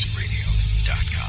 GiovediThursRadio.com.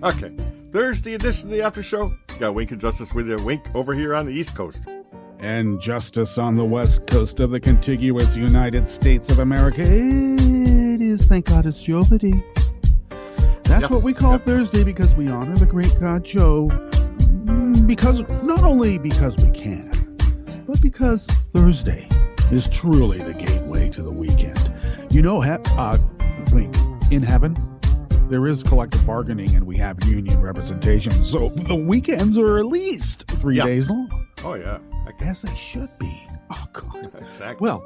Okay, Thursday edition of the After Show. Got Wink and Justice with you. Wink over here on the East Coast. And Justice on the West Coast of the contiguous United States of America. It is, thank God, it's Giovedi. That's what we call Thursday because we honor the great God Joe. Because, not only because we can, but because Thursday is truly the gateway to the weekend. You know, Wink, in heaven, there is collective bargaining and we have union representation. So the weekends are at least 3 days long. Oh, yeah. As they should be. Oh, God. Exactly. Well,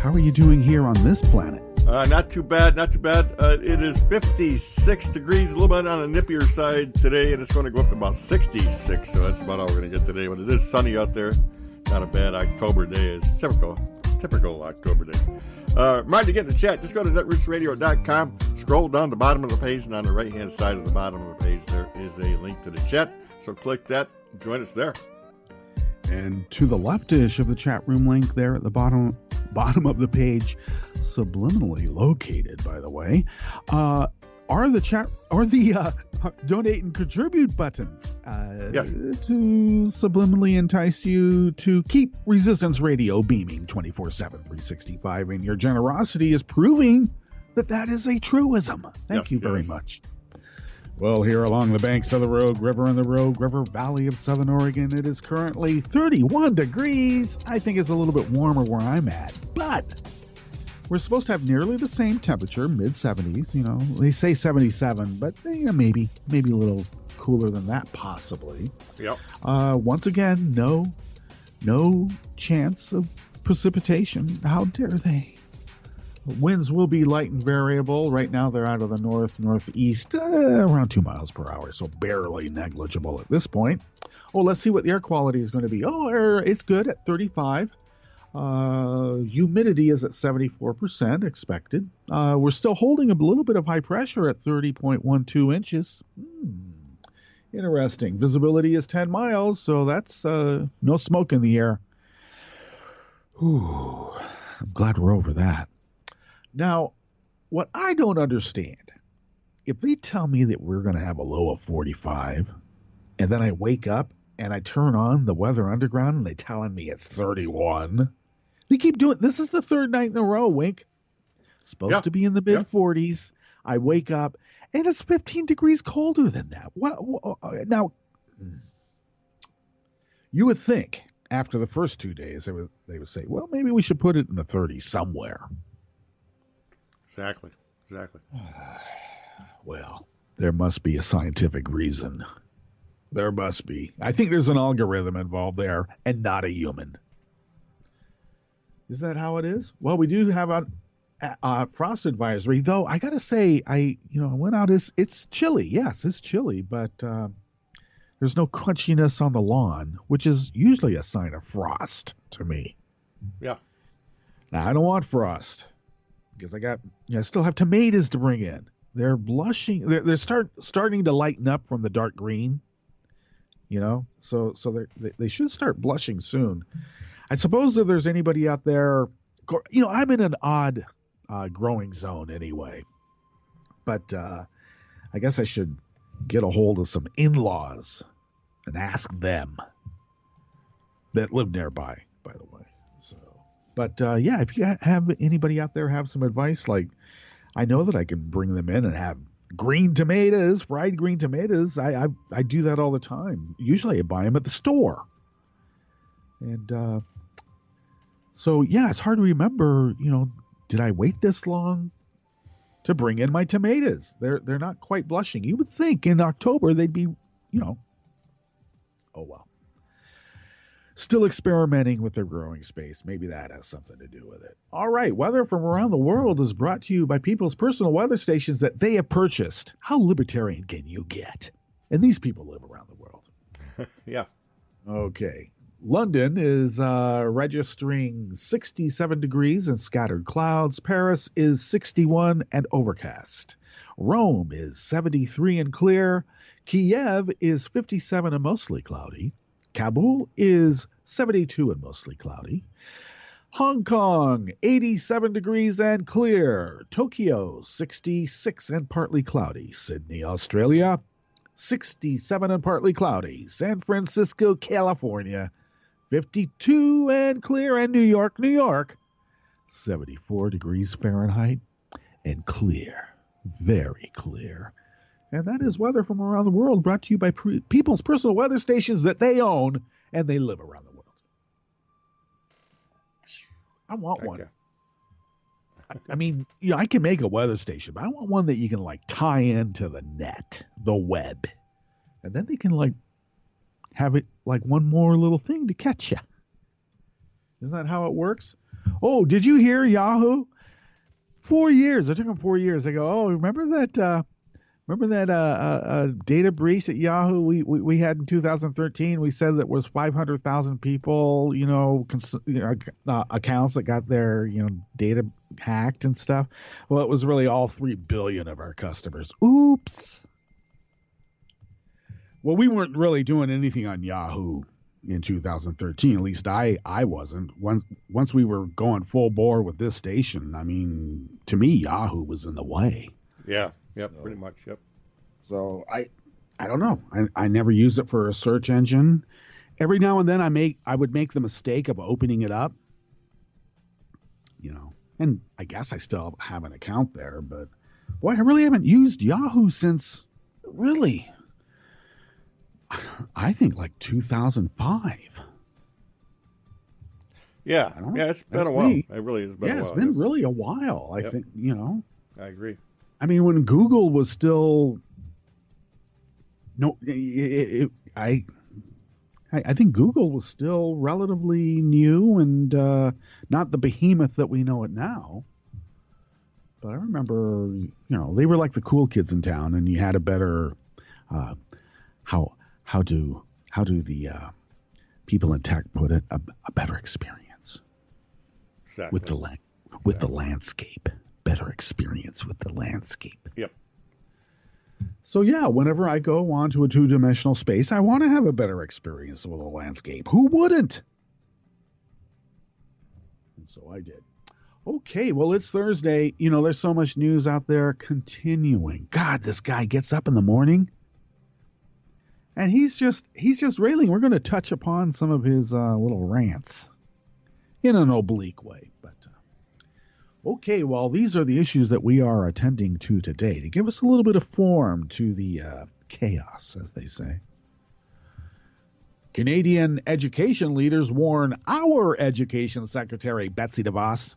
how are you doing here on this planet? Not too bad, not too bad. It is 56 degrees, a little bit on the nippier side today, and it's going to go up to about 66, so that's about all we're going to get today. But it is sunny out there. Not a bad October day. It's typical October day. Remind you to get in the chat. Just go to netrootsradio.com, scroll down the bottom of the page, and on the right-hand side of the bottom of the page, there is a link to the chat. So click that, join us there. And to the leftish of the chat room link there at the bottom of the page, subliminally located, by the way, are the donate and contribute buttons to subliminally entice you to keep Resistance Radio beaming 24/7, 365. And your generosity is proving that is a truism. Thank you very much. Well, here along the banks of the Rogue River in the Rogue River Valley of Southern Oregon, it is currently 31 degrees. I think it's a little bit warmer where I'm at, but we're supposed to have nearly the same temperature, mid-70s. You know, they say 77, but maybe a little cooler than that, possibly. Yep. Once again, no chance of precipitation. How dare they? Winds will be light and variable. Right now, they're out of the northeast, around 2 miles per hour, so barely negligible at this point. Oh, let's see what the air quality is going to be. Oh, it's good at 35. Humidity is at 74% expected. We're still holding a little bit of high pressure at 30.12 inches. Interesting. Visibility is 10 miles, so that's no smoke in the air. Ooh, I'm glad we're over that. Now, what I don't understand, if they tell me that we're going to have a low of 45, and then I wake up and I turn on the Weather Underground and they're telling me it's 31, they keep doing this. Is the third night in a row, Wink. Supposed to be in the mid 40s. I wake up and it's 15 degrees colder than that. Now, you would think after the first 2 days they would say, well, maybe we should put it in the 30s somewhere. Exactly. Well, there must be a scientific reason. There must be. I think there's an algorithm involved there and not a human. Is that how it is? Well, we do have a frost advisory, though. I got to say, I went out. It's chilly. Yes, it's chilly, but there's no crunchiness on the lawn, which is usually a sign of frost to me. Yeah. Now, I don't want frost. because I still have tomatoes to bring in. They're blushing. They're starting to lighten up from the dark green. So they should start blushing soon. I suppose if there's anybody out there, I'm in an odd growing zone anyway. But I guess I should get a hold of some in-laws and ask them that live nearby, by the way. So, but if you have anybody out there have some advice, like I know that I can bring them in and have green tomatoes, fried green tomatoes. I do that all the time. Usually I buy them at the store. And so, it's hard to remember, did I wait this long to bring in my tomatoes? They're not quite blushing. You would think in October they'd be, oh well. Still experimenting with their growing space. Maybe that has something to do with it. All right. Weather from around the world is brought to you by people's personal weather stations that they have purchased. How libertarian can you get? And these people live around the world. Yeah. Okay. London is registering 67 degrees and scattered clouds. Paris is 61 and overcast. Rome is 73 and clear. Kiev is 57 and mostly cloudy. Kabul is 72 and mostly cloudy. Hong Kong, 87 degrees and clear. Tokyo, 66 and partly cloudy. Sydney, Australia, 67 and partly cloudy. San Francisco, California, 52 and clear. And New York, 74 degrees Fahrenheit and clear. Very clear. And that is weather from around the world, brought to you by people's personal weather stations that they own and they live around the world. I want one. I mean, I can make a weather station, but I want one that you can tie into the net, the web, and then they can have it one more little thing to catch you. Isn't that how it works? Oh, did you hear Yahoo? 4 years. It took them 4 years. I go, oh, remember that data breach at Yahoo we had in 2013? We said that was 500,000 people, accounts that got their, data hacked and stuff. Well, it was really all 3 billion of our customers. Oops. Well, we weren't really doing anything on Yahoo in 2013. At least I wasn't. Once we were going full bore with this station, I mean, to me, Yahoo was in the way. Yeah. Yep, pretty much. Yep. So I don't know. I never used it for a search engine. Every now and then I would make the mistake of opening it up. And I guess I still have an account there, but boy, I really haven't used Yahoo since really, I think 2005. Yeah. It's been a while. Me. It really has been a while. It's been really a while. I think, I agree. I mean, when Google was still, I think Google was still relatively new and not the behemoth that we know it now. But I remember, they were like the cool kids in town, and you had a better, how do the people in tech put it, a better experience. Exactly. with the landscape. Better experience with the landscape. Yep. So whenever I go onto a two-dimensional space, I want to have a better experience with a landscape. Who wouldn't? And so I did. Okay, well, it's Thursday. There's so much news out there continuing. God, this guy gets up in the morning and he's just railing. We're going to touch upon some of his little rants in an oblique way, but okay, well, these are the issues that we are attending to today to give us a little bit of form to the chaos, as they say. Canadian education leaders warn our education secretary, Betsy DeVos,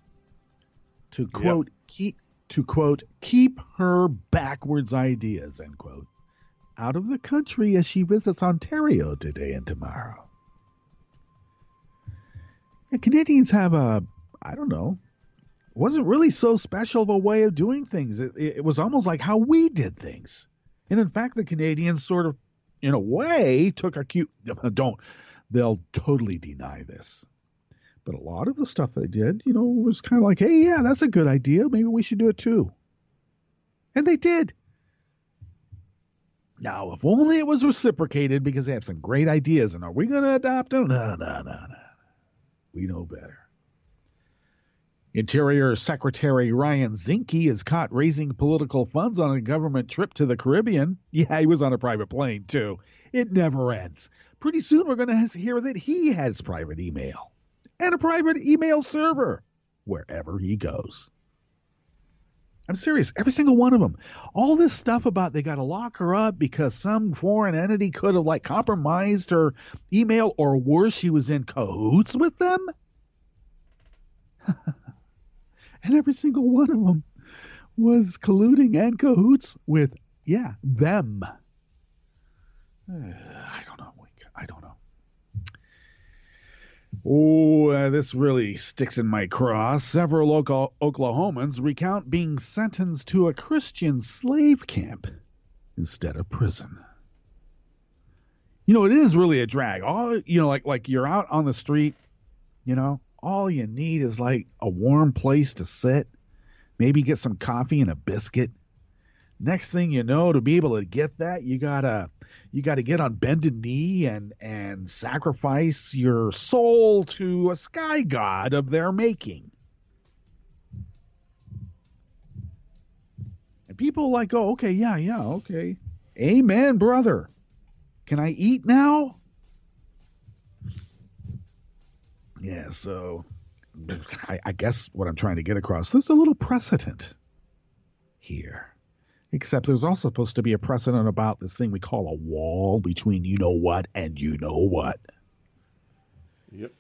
to quote, keep her backwards ideas, end quote, out of the country as she visits Ontario today and tomorrow. And Canadians have wasn't really so special of a way of doing things. It was almost like how we did things. And in fact, the Canadians sort of, in a way, took our cue. They'll totally deny this. But a lot of the stuff they did, was kind of like, hey, yeah, that's a good idea. Maybe we should do it too. And they did. Now, if only it was reciprocated, because they have some great ideas. And are we going to adopt them? No. We know better. Interior Secretary Ryan Zinke is caught raising political funds on a government trip to the Caribbean. Yeah, he was on a private plane, too. It never ends. Pretty soon we're going to hear that he has private email and a private email server wherever he goes. I'm serious. Every single one of them. All this stuff about they got to lock her up because some foreign entity could have compromised her email, or worse, she was in cahoots with them. And every single one of them was colluding and cahoots with, them. I don't know. Oh, this really sticks in my craw. Several local Oklahomans recount being sentenced to a Christian slave camp instead of prison. It is really a drag. All like you're out on the street, all you need is a warm place to sit, maybe get some coffee and a biscuit. Next thing you know, to be able to get that, you gotta get on bended knee and sacrifice your soul to a sky god of their making. And people go, okay, yeah, okay. Amen, brother. Can I eat now? Yeah, so I guess what I'm trying to get across, there's a little precedent here. Except there's also supposed to be a precedent about this thing we call a wall between you know what and you know what. Yep.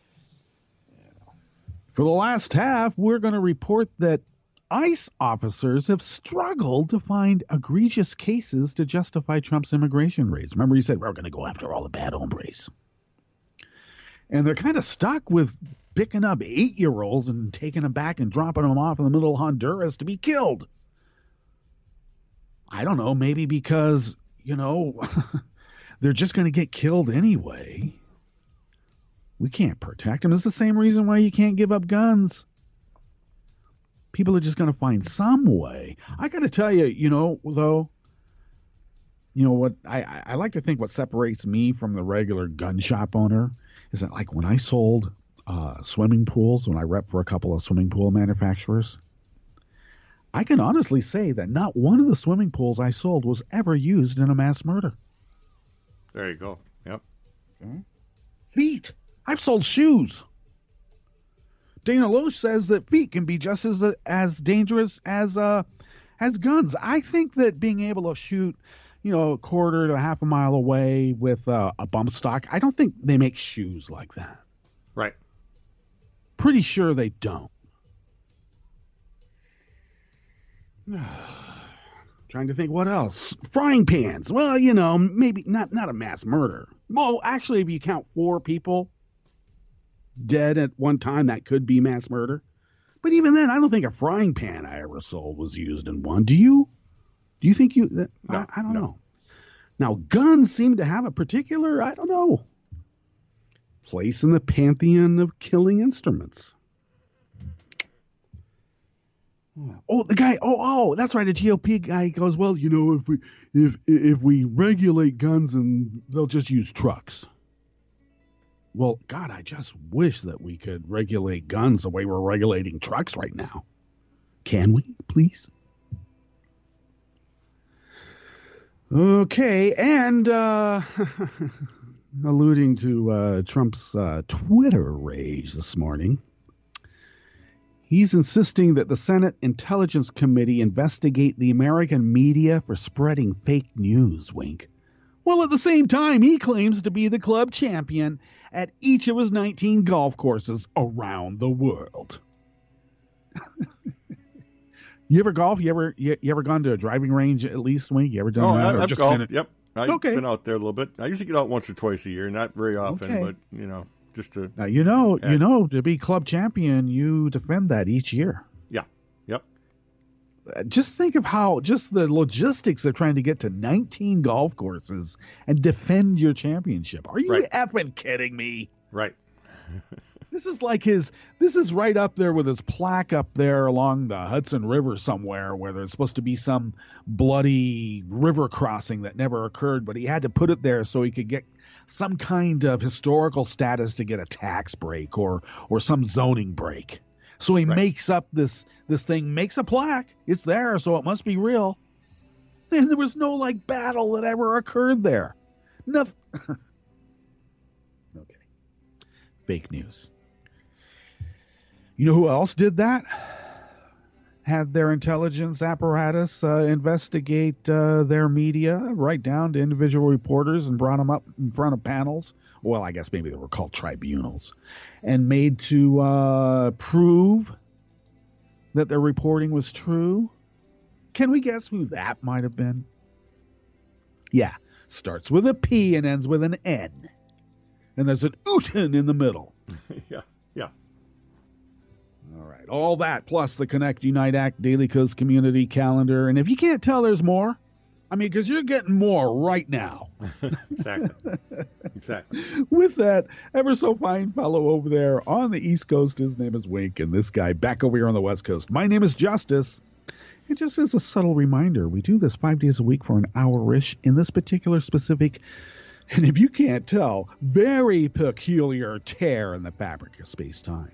For the last half, we're going to report that ICE officers have struggled to find egregious cases to justify Trump's immigration raids. Remember, he said, we're going to go after all the bad hombres. And they're kind of stuck with picking up 8-year-olds and taking them back and dropping them off in the middle of Honduras to be killed. I don't know, maybe because, they're just going to get killed anyway. We can't protect them. It's the same reason why you can't give up guns. People are just going to find some way. I got to tell you, though, what I like to think what separates me from the regular gun shop owner is that, when I sold swimming pools, when I rep for a couple of swimming pool manufacturers, I can honestly say that not one of the swimming pools I sold was ever used in a mass murder. There you go. Yep. Okay. Feet. I've sold shoes. Dana Loesch says that feet can be just as dangerous as guns. I think that being able to shoot, a quarter to half a mile away with a bump stock, I don't think they make shoes like that. Right. Pretty sure they don't. Trying to think what else. Frying pans. Well, maybe not a mass murder. Well, actually, if you count 4 people dead at one time, that could be mass murder. But even then, I don't think a frying pan I ever sold was used in one. Do you? Do you think you? No, I don't know. Now, guns seem to have a particular, I don't know, place in the pantheon of killing instruments. Oh, the guy. Oh, that's right. The GOP guy goes, well, if we regulate guns, and they'll just use trucks. Well, God, I just wish that we could regulate guns the way we're regulating trucks right now. Can we, please? Okay, and alluding to Trump's Twitter rage this morning, he's insisting that the Senate Intelligence Committee investigate the American media for spreading fake news, wink. While at the same time, he claims to be the club champion at each of his 19 golf courses around the world. You ever golf? You ever gone to a driving range at least, wink? You ever done that? I've golfed. Yep. I've been out there a little bit. I usually get out once or twice a year, not very often, but just to. Now, to be club champion, you defend that each year. Yeah. Yep. Just think of how just the logistics of trying to get to 19 golf courses and defend your championship. Are you effing kidding me? Right. This is like this is right up there with his plaque up there along the Hudson River somewhere where there's supposed to be some bloody river crossing that never occurred, but he had to put it there so he could get some kind of historical status to get a tax break or some zoning break. So he makes up this thing, makes a plaque. It's there, so it must be real. And there was no like battle that ever occurred there. Nothing. Okay. Fake news. You know who else did that? Had their intelligence apparatus investigate their media, right down to individual reporters, and brought them up in front of panels. Well, I guess maybe they were called tribunals, and made to prove that their reporting was true. Can we guess who that might have been? Yeah, starts with a P and ends with an N. And there's an Uten in the middle. Yeah. All right. All that plus the Connect, Unite, Act, Daily Coast Community Calendar. And if you can't tell, there's more. I mean, because you're getting more right now. Exactly. With that ever so fine fellow over there on the East Coast, his name is Wink, and this guy back over here on the West Coast, my name is Justice. And just as a subtle reminder, we do this 5 days a week for an hour-ish in this particular specific, and if you can't tell, very peculiar tear in the fabric of space-time.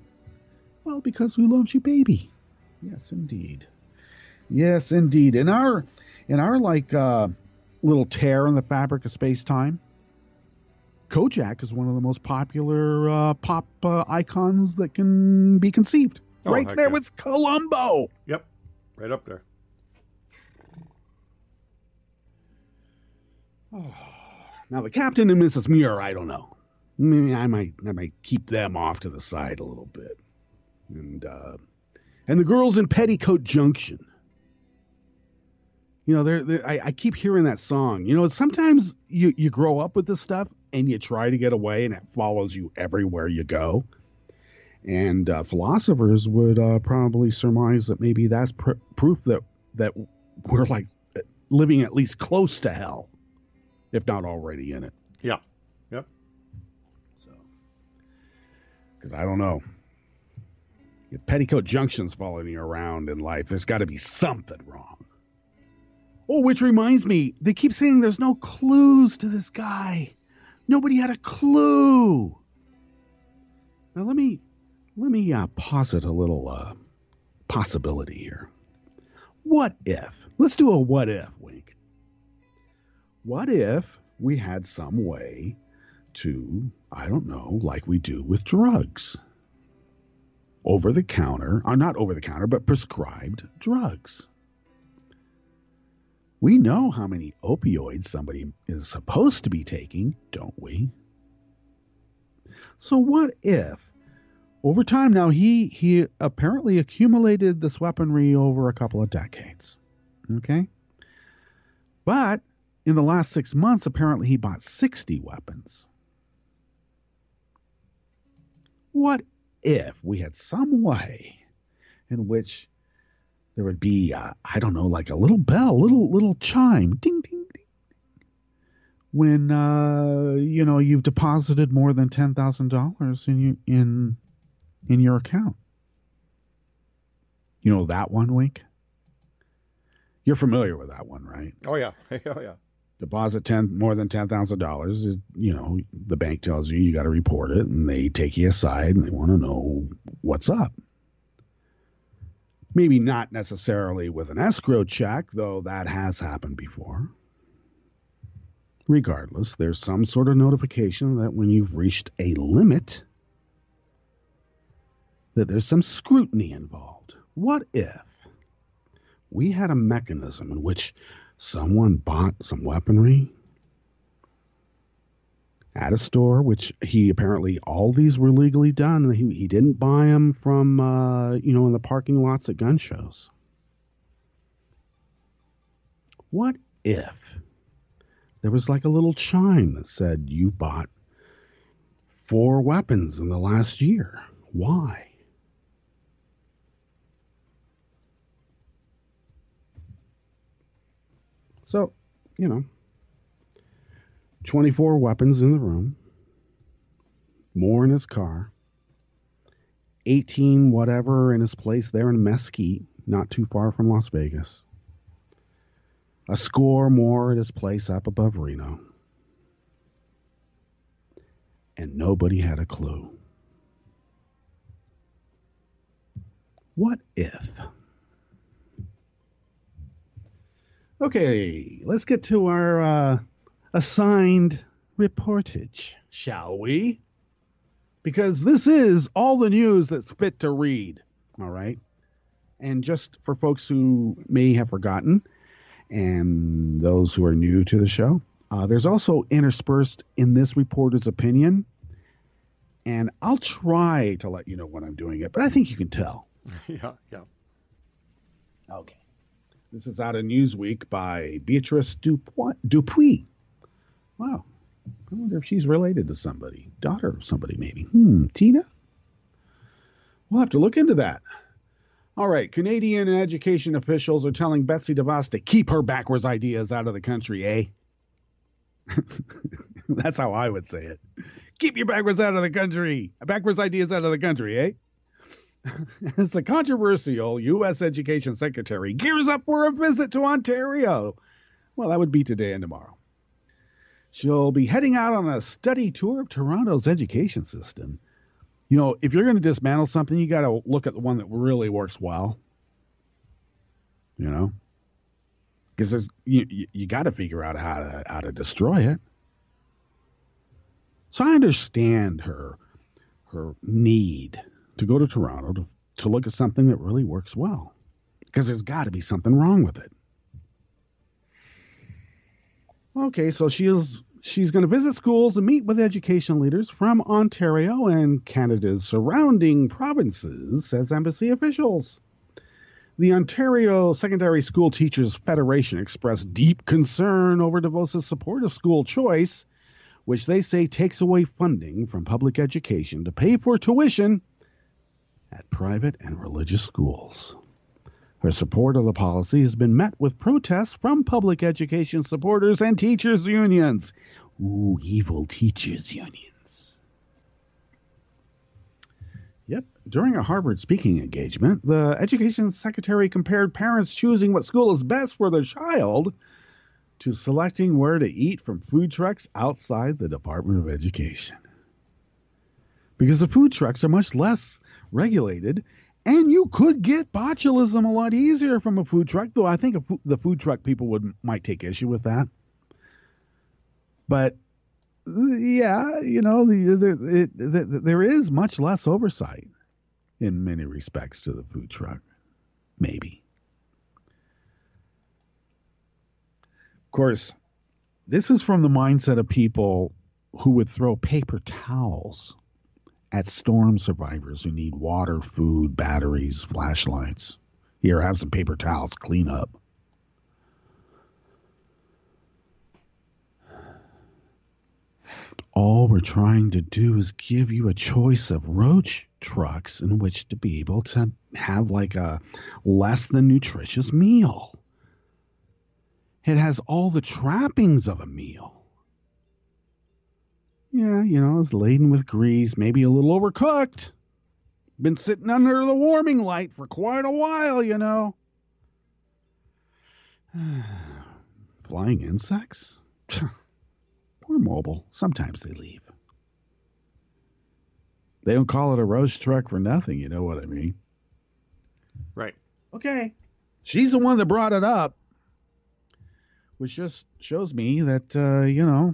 Well, because we love you, baby. Yes, indeed. Yes, indeed. In our like little tear in the fabric of space-time, Kojak is one of the most popular pop icons that can be conceived. Oh, right there with Columbo. Yep, right up there. Oh. Now the Captain and Mrs. Muir, I don't know. Maybe I might keep them off to the side a little bit. And the girls in Petticoat Junction. You know, I keep hearing that song. You know, sometimes you grow up with this stuff and you try to get away and it follows you everywhere you go. And philosophers would probably surmise that maybe that's proof that we're like living at least close to hell, if not already in it. Yeah. Yep. So, because I don't know. If Petticoat Junction's following you around in life, there's got to be something wrong. Oh, which reminds me, they keep saying there's no clues to this guy. Nobody had a clue. Now let me posit a little possibility here. What if? Let's do a what if, Wink. What if we had some way to, I don't know, like we do with drugs? Over the counter, or not over the counter, but prescribed drugs. We know how many opioids somebody is supposed to be taking, don't we? So what if, over time now, he apparently accumulated this weaponry over a couple of decades, okay? But in the last 6 months, apparently he bought 60 weapons. What if we had some way in which there would be, I don't know, like a little bell, little chime, ding, ding, ding, when, you've deposited more than $10,000 in your account. You know that one, Wink? You're familiar with that one, right? Oh, yeah. Oh, yeah. Deposit more than $10,000. You know, the bank tells you got to report it, and they take you aside and they want to know what's up. Maybe not necessarily with an escrow check, though that has happened before. Regardless, there's some sort of notification that when you've reached a limit, that there's some scrutiny involved. What if we had a mechanism in which someone bought some weaponry at a store, which he apparently, all these were legally done. He didn't buy them from, in the parking lots at gun shows. What if there was like a little chime that said you bought 4 weapons in the last year? Why? So, 24 weapons in the room, more in his car. 18 whatever in his place there in Mesquite, not too far from Las Vegas. A score more at his place up above Reno. And nobody had a clue. What if? Okay, let's get to our assigned reportage, shall we? Because this is all the news that's fit to read, all right? And just for folks who may have forgotten, and those who are new to the show, there's also interspersed in this reporter's opinion, and I'll try to let you know when I'm doing it, but I think you can tell. Yeah. Okay. This is out of Newsweek by Beatrice Dupuis. Wow. I wonder if she's related to somebody. Daughter of somebody, maybe. Tina? We'll have to look into that. All right. Canadian education officials are telling Betsy DeVos to keep her backwards ideas out of the country, eh? That's how I would say it. Keep your backwards out of the country. Backwards ideas out of the country, eh? As the controversial U.S. Education Secretary gears up for a visit to Ontario. Well, that would be today and tomorrow. She'll be heading out on a study tour of Toronto's education system. You know, if you're going to dismantle something, you got to look at the one that really works well. You know? Because you got to figure out how to destroy it. So I understand her need to go to Toronto to look at something that really works well. Because there's got to be something wrong with it. Okay, so she's going to visit schools and meet with education leaders from Ontario and Canada's surrounding provinces, says embassy officials. The Ontario Secondary School Teachers Federation expressed deep concern over DeVos' support of school choice, which they say takes away funding from public education to pay for tuition at private and religious schools. Her support of the policy has been met with protests from public education supporters and teachers' unions. Ooh, evil teachers' unions. Yep. During a Harvard speaking engagement, the education secretary compared parents choosing what school is best for their child to selecting where to eat from food trucks outside the Department of Education. Because the food trucks are much less regulated, and you could get botulism a lot easier from a food truck, though I think the food truck people might take issue with that. But, yeah, you know, there is much less oversight in many respects to the food truck. Maybe. Of course, this is from the mindset of people who would throw paper towels at storm survivors who need water, food, batteries, flashlights. Here, have some paper towels, clean up. All we're trying to do is give you a choice of roach trucks in which to be able to have like a less than nutritious meal. It has all the trappings of a meal. Yeah, you know, it's laden with grease, maybe a little overcooked. Been sitting under the warming light for quite a while, you know. Flying insects? We're mobile. Sometimes they leave. They don't call it a roast truck for nothing, you know what I mean? Right. Okay. She's the one that brought it up, which just shows me that, you know,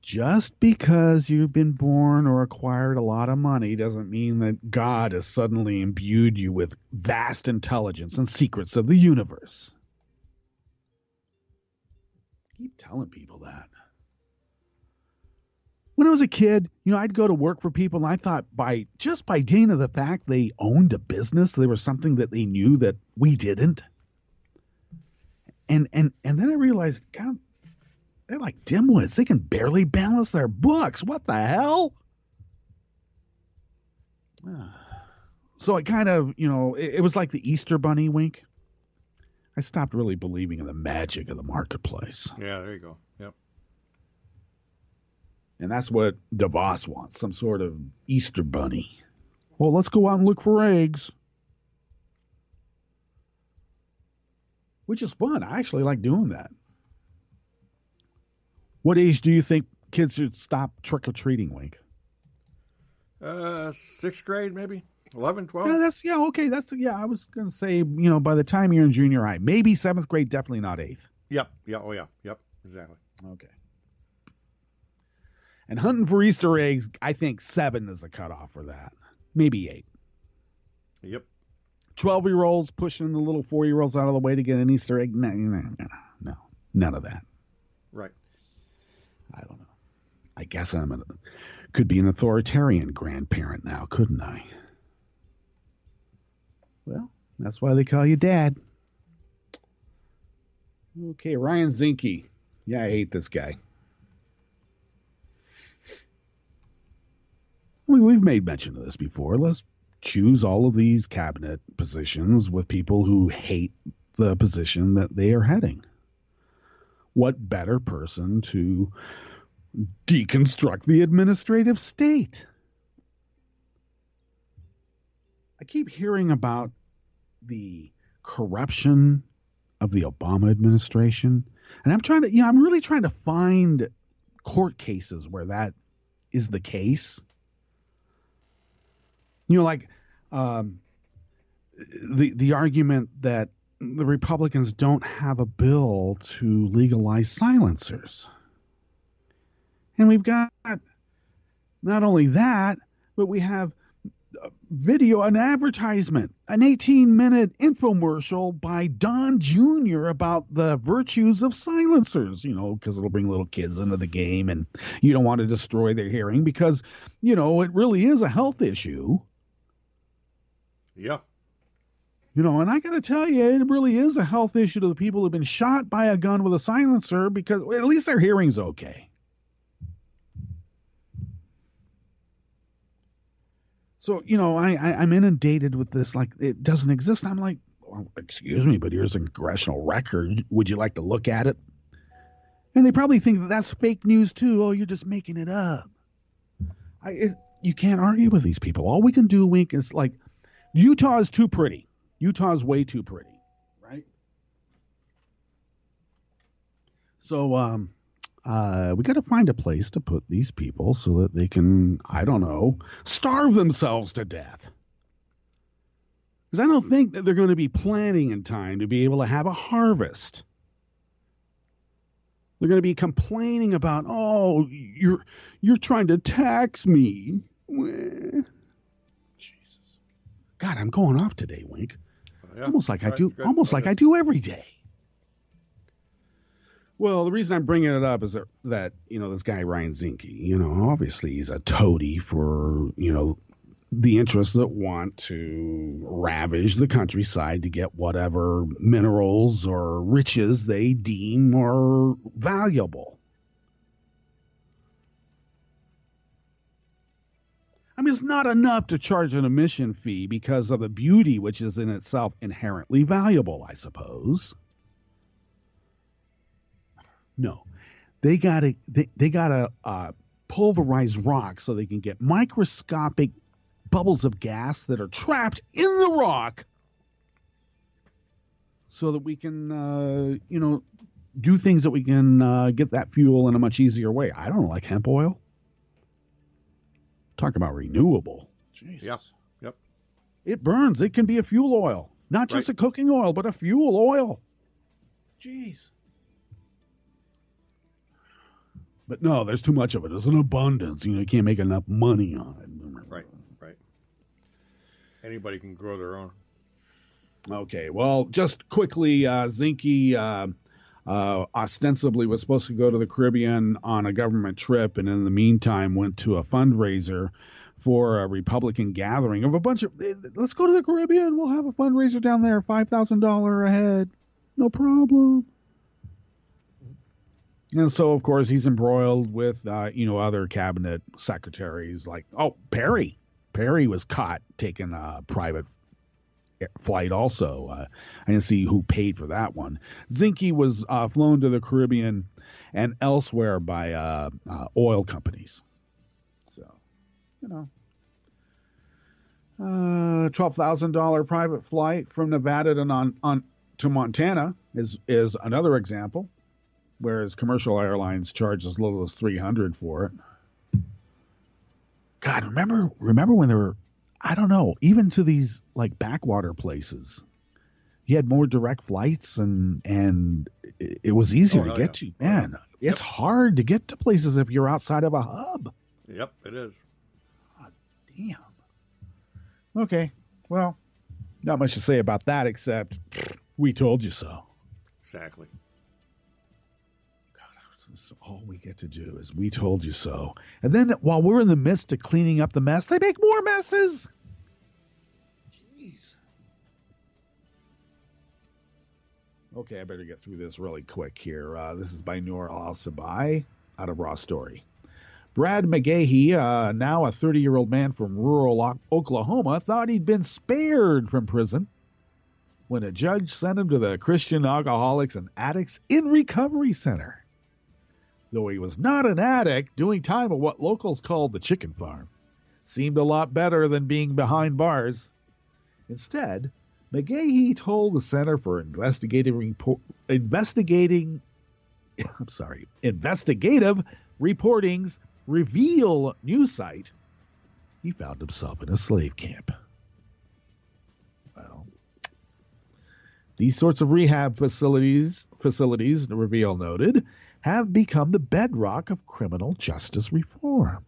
just because you've been born or acquired a lot of money doesn't mean that God has suddenly imbued you with vast intelligence and secrets of the universe. Keep telling people that. When I was a kid, you know, I'd go to work for people, and I thought by dint of the fact they owned a business, there was something that they knew that we didn't. And then I realized, God, they're like dimwits. They can barely balance their books. What the hell? So it kind of, you know, it was like the Easter Bunny wink. I stopped really believing in the magic of the marketplace. Yeah, there you go. Yep. And that's what DeVos wants, some sort of Easter bunny. Well, let's go out and look for eggs. Which is fun. I actually like doing that. What age do you think kids should stop trick-or-treating, Wink? 6th grade, maybe? 11, 12? Okay. I was going to say, by the time you're in junior high, maybe 7th grade, definitely not 8th. Yep. Exactly. Okay. And hunting for Easter eggs, I think 7 is the cutoff for that. Maybe 8. Yep. 12-year-olds pushing the little 4-year-olds out of the way to get an Easter egg. No, none of that. Right. I don't know. I guess could be an authoritarian grandparent now, couldn't I? Well, that's why they call you Dad. Okay, Ryan Zinke. Yeah, I hate this guy. We've made mention of this before. Let's choose all of these cabinet positions with people who hate the position that they are heading. What better person to deconstruct the administrative state? I keep hearing about the corruption of the Obama administration, and I'm really trying to find court cases where that is the case. The argument that the Republicans don't have a bill to legalize silencers. And we've got not only that, but we have video, an advertisement, an 18-minute infomercial by Don Jr. about the virtues of silencers, because it'll bring little kids into the game and you don't want to destroy their hearing because, it really is a health issue. Yeah. And I got to tell you, it really is a health issue to the people who've been shot by a gun with a silencer because at least their hearing's okay. So, I'm inundated with this, like, it doesn't exist. I'm like, well, excuse me, but here's a congressional record. Would you like to look at it? And they probably think that that's fake news, too. Oh, you're just making it up. You can't argue with these people. All we can do, Wink, is like, Utah is too pretty. Utah's way too pretty, right? So we got to find a place to put these people so that they can, I don't know, starve themselves to death. Because I don't think that they're going to be planning in time to be able to have a harvest. They're going to be complaining about, oh, you're trying to tax me. God, I'm going off today, Wink. Yeah, almost like I do every day. Well, the reason I'm bringing it up is that this guy Ryan Zinke, obviously he's a toady for the interests that want to ravage the countryside to get whatever minerals or riches they deem are valuable. I mean, it's not enough to charge an admission fee because of the beauty, which is in itself inherently valuable, I suppose. No, they gotta pulverize rock so they can get microscopic bubbles of gas that are trapped in the rock, so that we can, do things that we can get that fuel in a much easier way. I don't like hemp oil. Talk about renewable. Jesus. Yep. It burns. It can be a fuel oil. Not just a cooking oil, but a fuel oil. Jeez. But no, there's too much of it. There's an abundance. You can't make enough money on it. Right. Anybody can grow their own. Okay. Well, just quickly, Zinke ostensibly was supposed to go to the Caribbean on a government trip, and in the meantime went to a fundraiser for a Republican gathering of a bunch of, let's go to the Caribbean, we'll have a fundraiser down there, $5,000 a head, no problem. And so, of course, he's embroiled with, other cabinet secretaries like, Perry was caught taking a private flight also. I didn't see who paid for that one. Zinke was flown to the Caribbean and elsewhere by oil companies. So, $12,000 private flight from Nevada to Montana is another example, whereas commercial airlines charge as little as $300 for it. God, remember when there were, I don't know, even to these like backwater places, you had more direct flights and it was easier to get to. Man, it's hard to get to places if you're outside of a hub. Yep, it is. God damn. Okay, well, not much to say about that except we told you so. Exactly. So all we get to do is we told you so. And then while we're in the midst of cleaning up the mess, they make more messes. Jeez. Okay, I better get through this really quick here. This is by Noor Al-Sabai out of Raw Story. Brad McGahee, now a 30-year-old man from rural Oklahoma, thought he'd been spared from prison when a judge sent him to the Christian Alcoholics and Addicts in Recovery Center. Though he was not an addict, doing time at what locals called the chicken farm seemed a lot better than being behind bars. Instead, McGahee told the Center for Investigative Reporting's Reveal news site he found himself in a slave camp. Well, these sorts of rehab facilities, the Reveal noted, have become the bedrock of criminal justice reform.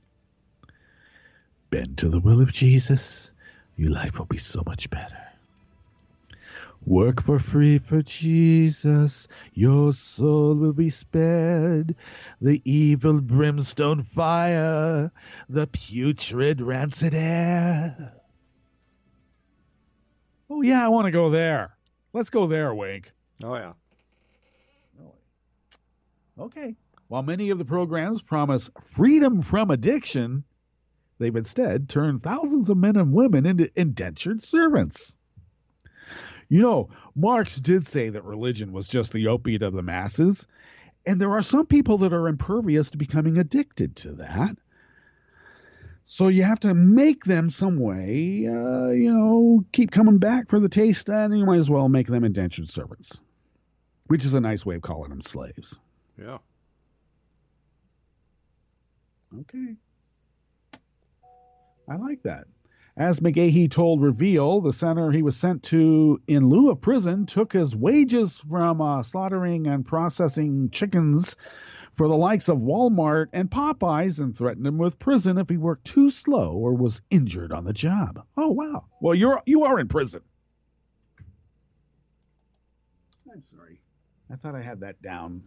Bend to the will of Jesus, your life will be so much better. Work for free for Jesus, your soul will be spared. The evil brimstone fire, the putrid rancid air. Oh yeah, I want to go there. Let's go there, Wink. Oh yeah. Okay. While many of the programs promise freedom from addiction, they've instead turned thousands of men and women into indentured servants. Marx did say that religion was just the opiate of the masses, and there are some people that are impervious to becoming addicted to that. So you have to make them some way, keep coming back for the taste, and you might as well make them indentured servants, which is a nice way of calling them slaves. Yeah. Okay. I like that. As McGahee told Reveal, the center he was sent to in lieu of prison took his wages from slaughtering and processing chickens for the likes of Walmart and Popeyes and threatened him with prison if he worked too slow or was injured on the job. Oh, wow. Well, you are in prison. I'm sorry. I thought I had that down.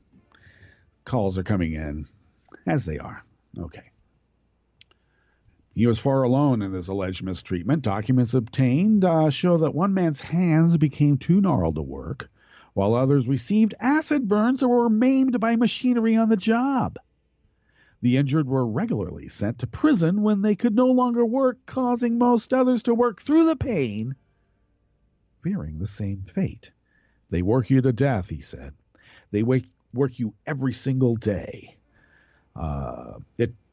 Calls are coming in, as they are. Okay. He was far alone in this alleged mistreatment. Documents obtained show that one man's hands became too gnarled to work, while others received acid burns or were maimed by machinery on the job. The injured were regularly sent to prison when they could no longer work, causing most others to work through the pain, fearing the same fate. They work you to death, he said. They work you every single day.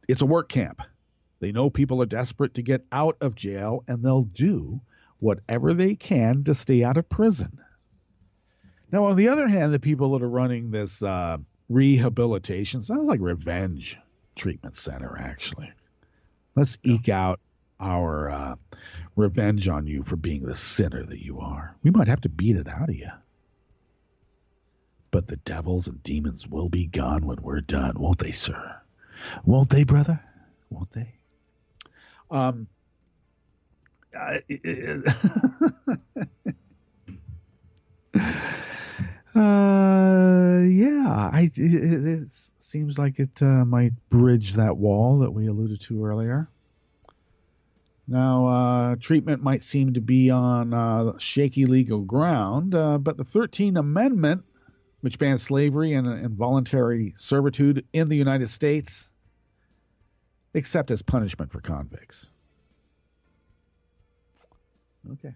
It's a work camp. They know people are desperate to get out of jail, and they'll do whatever they can to stay out of prison. Now, on the other hand, the people that are running this rehabilitation sounds like revenge treatment center, actually. Let's eke out our revenge on you for being the sinner that you are. We might have to beat it out of you. But the devils and demons will be gone when we're done, won't they, sir? Won't they, brother? Won't they? It seems like it might bridge that wall that we alluded to earlier. Now, treatment might seem to be on shaky legal ground, but the 13th Amendment, which bans slavery and involuntary servitude in the United States, except as punishment for convicts. Okay.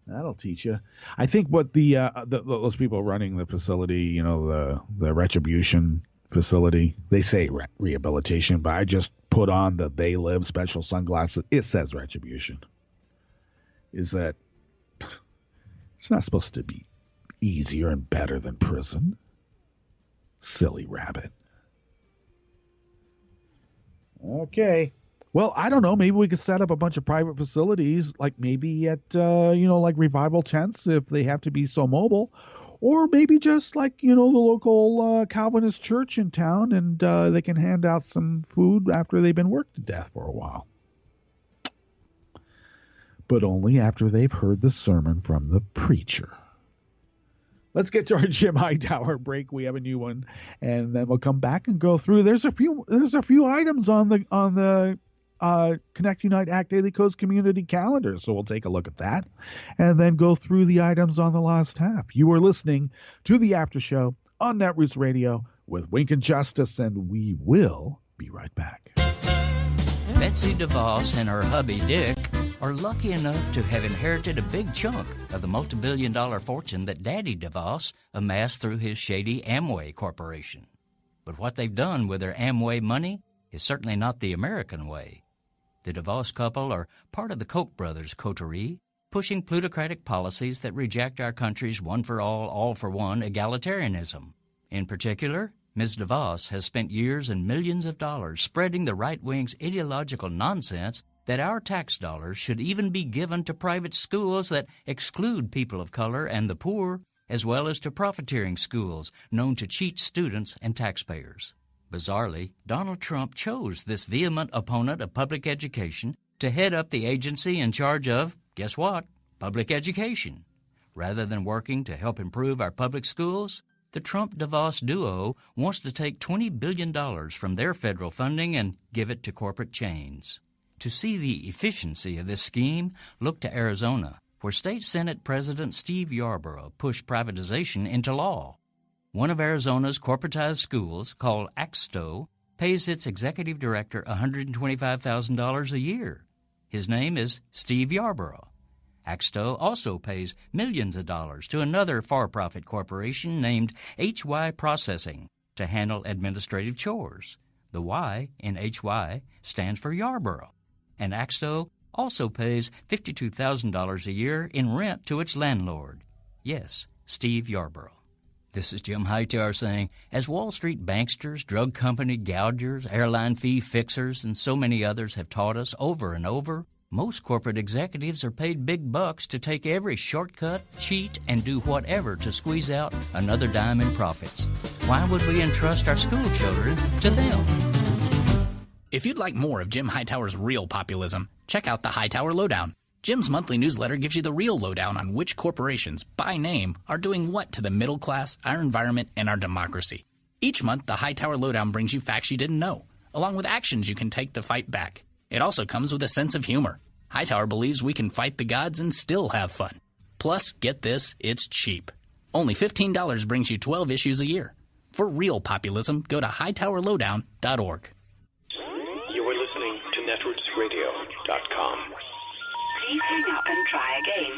That'll teach you. I think what those people running the facility, the retribution facility, they say rehabilitation, but I just put on the They Live special sunglasses. It says retribution. Is that it's not supposed to be easier and better than prison? Silly rabbit. Okay. Well, I don't know. Maybe we could set up a bunch of private facilities, like maybe at, like revival tents if they have to be so mobile. Or maybe just like, the local Calvinist church in town, and they can hand out some food after they've been worked to death for a while. But only after they've heard the sermon from the preacher. Let's get to our Jim Hightower break. We have a new one, and then we'll come back and go through. There's a few items on the Connect Unite Act Daily Coast community calendar, so we'll take a look at that and then go through the items on the last half. You are listening to the After Show on Netroots Radio with Wink and Justice, and we will be right back. Betsy DeVos and her hubby Dick are lucky enough to have inherited a big chunk of the multi-billion-dollar fortune that Daddy DeVos amassed through his shady Amway Corporation. But what they've done with their Amway money is certainly not the American way. The DeVos couple are part of the Koch brothers coterie, pushing plutocratic policies that reject our country's one-for-all, all-for-one egalitarianism. In particular, Ms. DeVos has spent years and millions of dollars spreading the right wing's ideological nonsense that our tax dollars should even be given to private schools that exclude people of color and the poor, as well as to profiteering schools known to cheat students and taxpayers. Bizarrely, Donald Trump chose this vehement opponent of public education to head up the agency in charge of, guess what, public education. Rather than working to help improve our public schools, the Trump-DeVos duo wants to take $20 billion from their federal funding and give it to corporate chains. To see the efficiency of this scheme, look to Arizona, where State Senate President Steve Yarborough pushed privatization into law. One of Arizona's corporatized schools, called Axto, pays its executive director $125,000 a year. His name is Steve Yarborough. Axto also pays millions of dollars to another for-profit corporation named HY Processing to handle administrative chores. The Y in HY stands for Yarborough. And Axto also pays $52,000 a year in rent to its landlord. Yes, Steve Yarborough. This is Jim Hightower saying, as Wall Street banksters, drug company gougers, airline fee fixers, and so many others have taught us over and over, most corporate executives are paid big bucks to take every shortcut, cheat, and do whatever to squeeze out another dime in profits. Why would we entrust our school children to them? If you'd like more of Jim Hightower's real populism, check out the Hightower Lowdown. Jim's monthly newsletter gives you the real lowdown on which corporations, by name, are doing what to the middle class, our environment, and our democracy. Each month, the Hightower Lowdown brings you facts you didn't know, along with actions you can take to fight back. It also comes with a sense of humor. Hightower believes we can fight the gods and still have fun. Plus, get this, it's cheap. Only $15 brings you 12 issues a year. For real populism, go to hightowerlowdown.org. You are listening to netrootsradio.com. Please hang up and try again.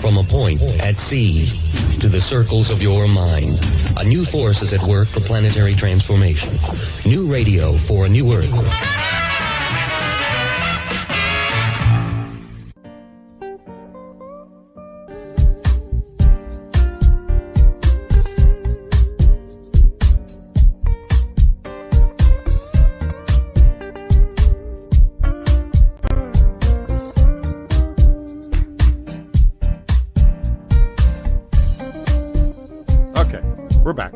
From a point at sea to the circles of your mind, a new force is at work for planetary transformation. New radio for a new Earth. We're back.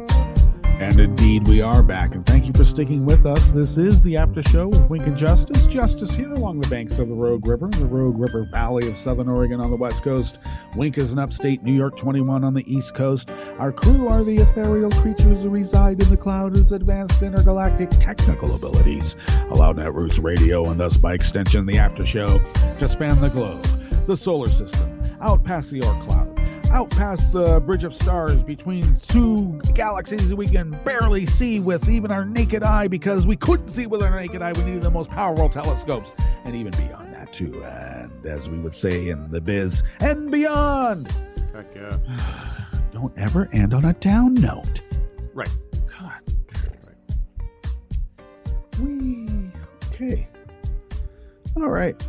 And indeed, we are back. And thank you for sticking with us. This is the After Show with Wink and Justice. Justice here along the banks of the Rogue River Valley of Southern Oregon on the West Coast. Wink is in upstate New York, 21 on the East Coast. Our crew are the ethereal creatures who reside in the cloud whose advanced intergalactic technical abilities allow Netroots Radio, and thus by extension the After Show, to span the globe, the solar system, out past the Oort cloud, out past the Bridge of Stars between two galaxies we can barely see with even our naked eye, because we couldn't see with our naked eye. We needed the most powerful telescopes, and even beyond that too. And as we would say in the biz, and beyond. Heck yeah. Don't ever end on a down note. Right. God. Right. Okay. All right.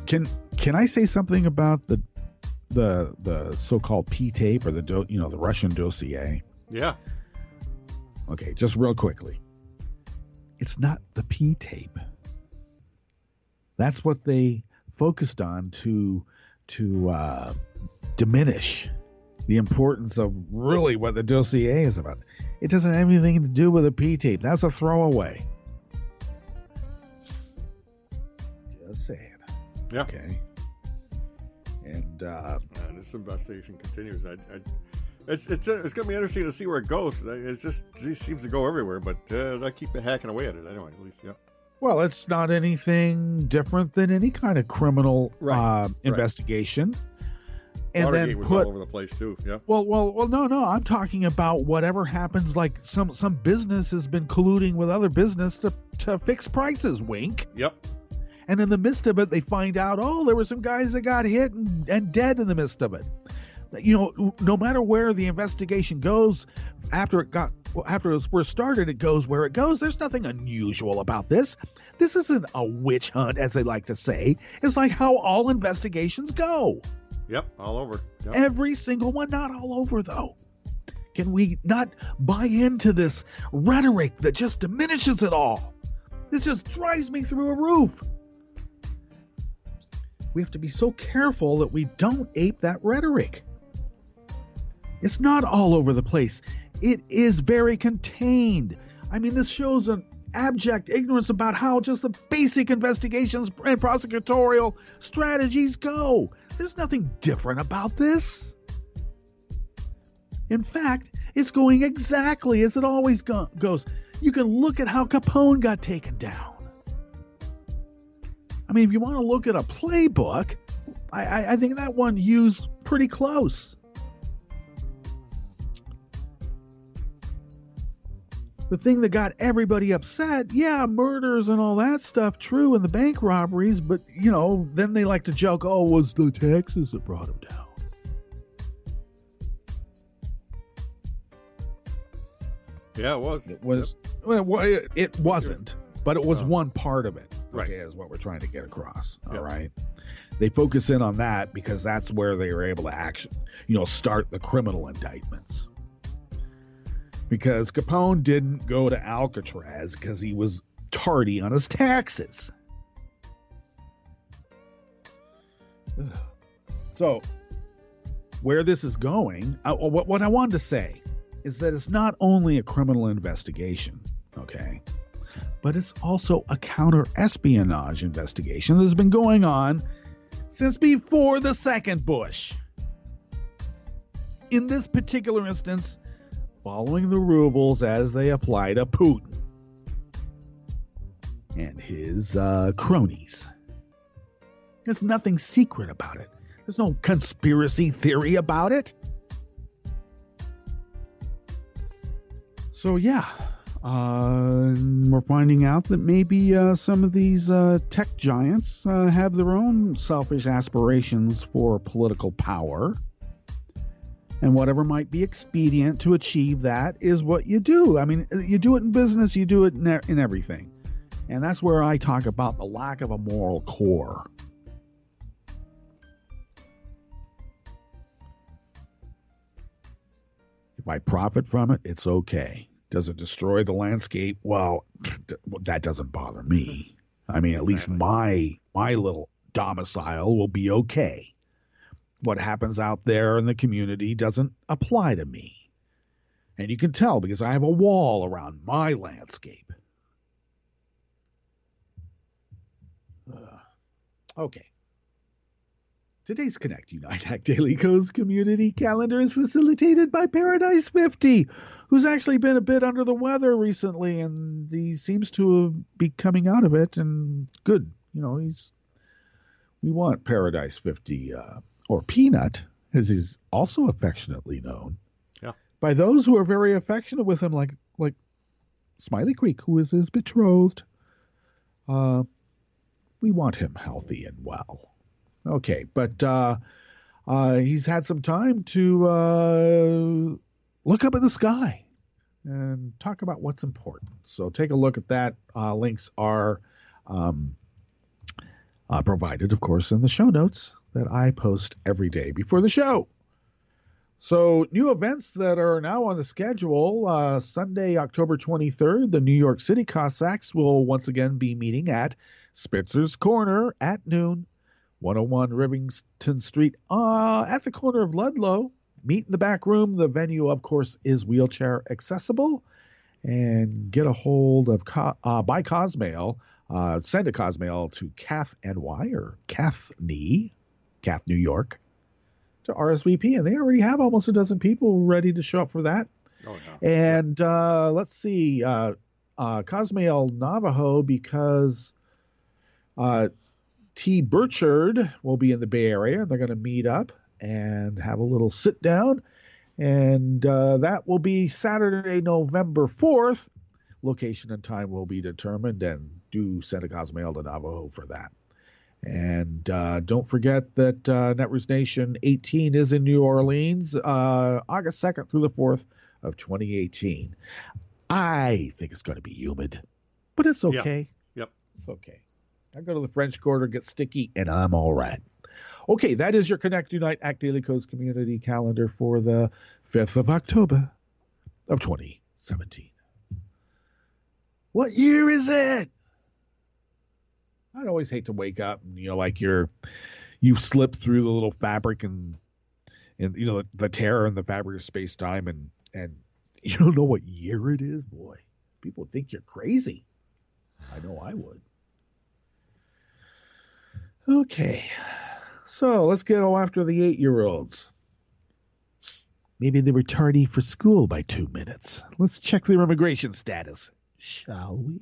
Can I say something about the so-called P-tape, or the Russian dossier? Yeah. Okay, just real quickly. It's not the P-tape. That's what they focused on to diminish the importance of really what the dossier is about. It doesn't have anything to do with a P-tape. That's a throwaway. Just saying. Yeah. Okay. And this investigation continues. It's going to be interesting to see where it goes. It seems to go everywhere, but I keep hacking away at it anyway. At least, yeah. Well, it's not anything different than any kind of criminal investigation. And Watergate then was all over the place too. Yeah. Well, no. I'm talking about whatever happens. Like some business has been colluding with other business to fix prices. Wink. Yep. And in the midst of it, they find out, there were some guys that got hit and dead in the midst of it. No matter where the investigation goes, after it was started, it goes where it goes. There's nothing unusual about this. This isn't a witch hunt, as they like to say. It's like how all investigations go. Yep, all over. Yep. Every single one, not all over, though. Can we not buy into this rhetoric that just diminishes it all? This just drives me through a roof. We have to be so careful that we don't ape that rhetoric. It's not all over the place. It is very contained. I mean, this shows an abject ignorance about how just the basic investigations and prosecutorial strategies go. There's nothing different about this. In fact, it's going exactly as it always goes. You can look at how Capone got taken down. I mean, if you want to look at a playbook, I think that one used pretty close. The thing that got everybody upset, murders and all that stuff, true, and the bank robberies, but, then they like to joke, it was the taxes that brought him down. Yeah, it was. It was. Well, it wasn't, but it was one part of it. Right. Okay, is what we're trying to get across. All right. They focus in on that because that's where they were able to start the criminal indictments. Because Capone didn't go to Alcatraz because he was tardy on his taxes. Ugh. So, where this is going, what I wanted to say is that it's not only a criminal investigation, okay, but it's also a counter-espionage investigation that's been going on since before the second Bush. In this particular instance, following the rubles as they apply to Putin and his cronies. There's nothing secret about it. There's no conspiracy theory about it. So we're finding out that maybe some of these tech giants have their own selfish aspirations for political power. And whatever might be expedient to achieve that is what you do. I mean, you do it in business, you do it in everything. And that's where I talk about the lack of a moral core. If I profit from it, it's okay. Does it destroy the landscape? Well, that doesn't bother me. I mean, at least my little domicile will be okay. What happens out there in the community doesn't apply to me. And you can tell because I have a wall around my landscape. Okay. Today's Connect Unite Hack Daily Co's community calendar is facilitated by Paradise 50, who's actually been a bit under the weather recently, and he seems to be coming out of it, and good. We want Paradise 50 or Peanut, as he's also affectionately known, Yeah. by those who are very affectionate with him, like Smiley Creek, who is his betrothed. We want him healthy and well. Okay, but he's had some time to look up at the sky and talk about what's important. So take a look at that. Links are provided, of course, in the show notes that I post every day before the show. So new events that are now on the schedule. Sunday, October 23rd, the New York City Cossacks will once again be meeting at Spitzer's Corner at noon, 101 Rivington Street, at the corner of Ludlow. Meet in the back room. The venue, of course, is wheelchair accessible. And get a hold of by Cosmail. Send a Cosmail to Kath NY or Kath, New York, to RSVP. And they already have almost a dozen people ready to show up for that. Oh, yeah. And let's see, Cosmail Navajo, because T. Burchard will be in the Bay Area, and they're going to meet up and have a little sit down. And that will be Saturday, November 4th. Location and time will be determined, and do send a Cosmail to Navajo for that. And don't forget that Netroots Nation 18 is in New Orleans, August 2nd through the 4th of 2018. I think it's going to be humid, but it's okay. Yep. It's okay. I go to the French Quarter, get sticky, and I'm all right. Okay, that is your Connect, Unite, Act Daily Codes community calendar for the 5th of October of 2017. What year is it? I'd always hate to wake up and, like you've slipped through the little fabric and the terror in the fabric of space-time and you don't know what year it is. Boy, people would think you're crazy. I know I would. Okay, so let's go after the 8-year-olds. Maybe they were tardy for school by 2 minutes. Let's check their immigration status, shall we?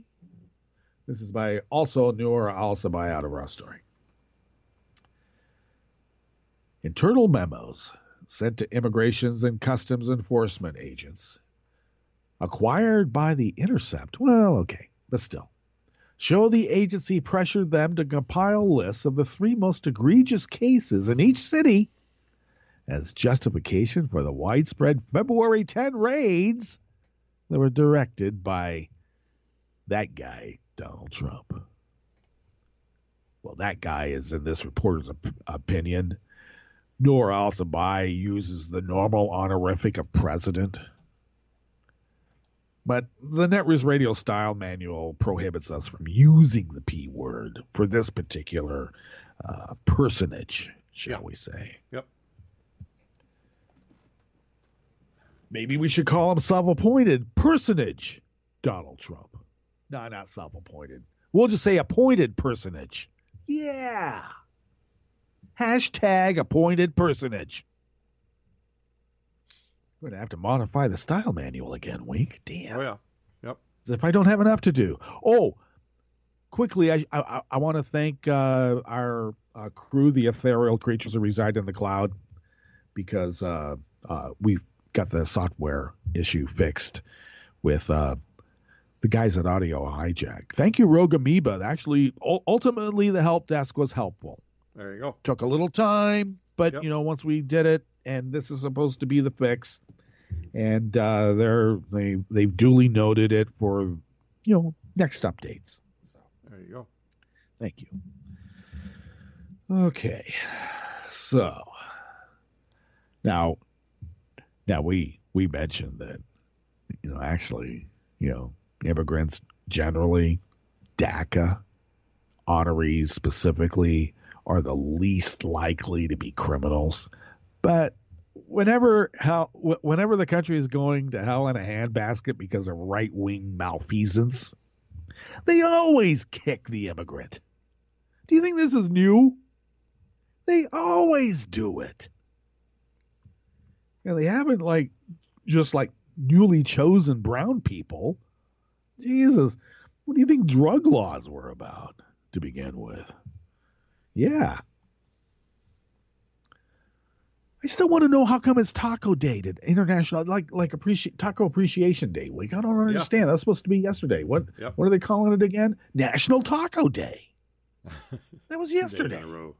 This is by also Noor Al-Sabai out of Raw Story. Internal memos sent to immigrations and customs enforcement agents acquired by The Intercept. Well, okay, but still. Show the agency pressured them to compile lists of the 3 most egregious cases in each city as justification for the widespread February 10 raids that were directed by that guy, Donald Trump. Well, that guy is, in this reporter's opinion, Noor Al-Sabai uses the normal honorific of president. But the Netroots Radio Style Manual prohibits us from using the P word for this particular personage, shall we say. Yep. Maybe we should call him self-appointed personage, Donald Trump. No, not self-appointed. We'll just say appointed personage. Yeah. Hashtag appointed personage. We're going to have to modify the style manual again, Wink. Damn. Oh, yeah. Yep. As if I don't have enough to do. Oh, quickly, I want to thank our crew, the ethereal creatures who reside in the cloud, because we've got the software issue fixed with the guys at Audio Hijack. Thank you, Rogue Amoeba. Actually, ultimately, the help desk was helpful. There you go. Took a little time, but, Yep. once we did it, and this is supposed to be the fix, and they've duly noted it for, next updates. So There you go. thank you. Okay, so now we mentioned that, actually, immigrants generally, DACA honorees specifically, are the least likely to be criminals. But whenever the country is going to hell in a handbasket because of right-wing malfeasance, they always kick the immigrant. Do you think this is new? They always do it. And they haven't just newly chosen brown people. Jesus, what do you think drug laws were about to begin with? Yeah. I still want to know how come it's Taco Day, International, Taco Appreciation Day week. I don't understand. Yeah. That's supposed to be yesterday. What are they calling it again? National Taco Day. That was 2 days yesterday. in a row.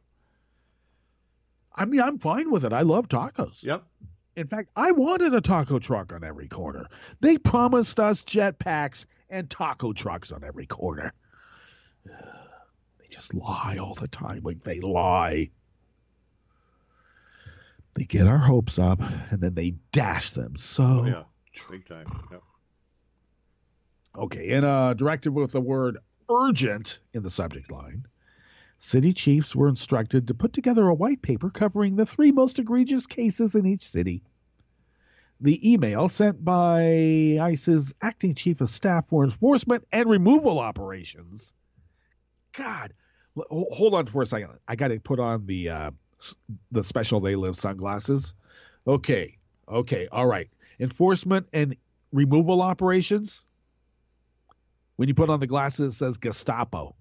I mean, I'm fine with it. I love tacos. Yep. In fact, I wanted a taco truck on every corner. They promised us jetpacks and taco trucks on every corner. They just lie all the time. Like, they lie. They get our hopes up, and then they dash them. So, big time. Yep. Okay, in a directive with the word urgent in the subject line, city chiefs were instructed to put together a white paper covering the 3 most egregious cases in each city. The email sent by ICE's acting chief of staff for enforcement and removal operations. God, hold on for a second. I got to put on the special They Live sunglasses. Okay, all right. Enforcement and removal operations. When you put on the glasses, it says Gestapo.